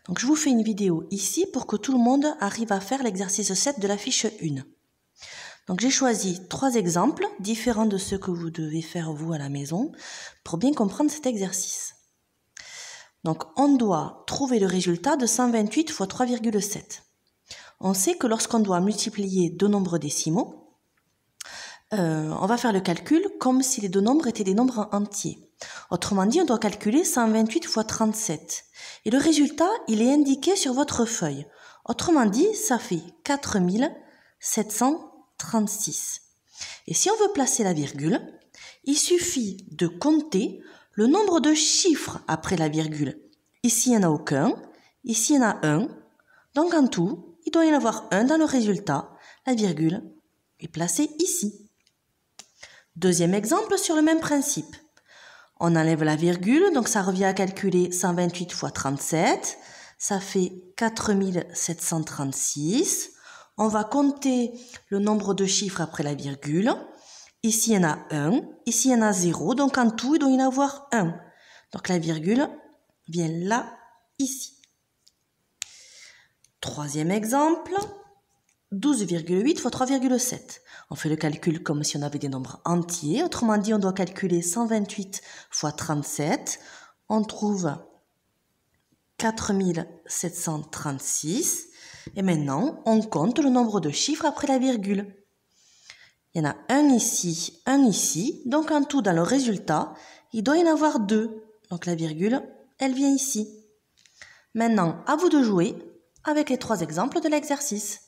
Donc je vous fais une vidéo ici pour que tout le monde arrive à faire l'exercice 7 de la fiche 1. Donc j'ai choisi 3 exemples différents de ceux que vous devez faire vous à la maison pour bien comprendre cet exercice. Donc on doit trouver le résultat de 128 fois 3,7. On sait que lorsqu'on doit multiplier deux nombres décimaux, on va faire le calcul comme si les deux nombres étaient des nombres entiers. Autrement dit, on doit calculer 128 fois 37. Et le résultat, il est indiqué sur votre feuille. Autrement dit, ça fait 4736. Et si on veut placer la virgule, il suffit de compter le nombre de chiffres après la virgule. Ici, il n'y en a aucun. Ici, il y en a un. Donc en tout, il doit y en avoir un dans le résultat. La virgule est placée ici. Deuxième exemple sur le même principe. On enlève la virgule, donc ça revient à calculer 128 fois 37. Ça fait 4736. On va compter le nombre de chiffres après la virgule. Ici, il y en a 1. Ici, il y en a 0. Donc en tout, il doit y en avoir 1. Donc la virgule vient là, ici. Troisième exemple. 12,8 fois 3,7. On fait le calcul comme si on avait des nombres entiers. Autrement dit, on doit calculer 128 fois 37. On trouve 4736. Et maintenant, on compte le nombre de chiffres après la virgule. Il y en a un ici, un ici. Donc en tout, dans le résultat, il doit y en avoir 2. Donc la virgule, elle vient ici. Maintenant, à vous de jouer avec les 3 exemples de l'exercice.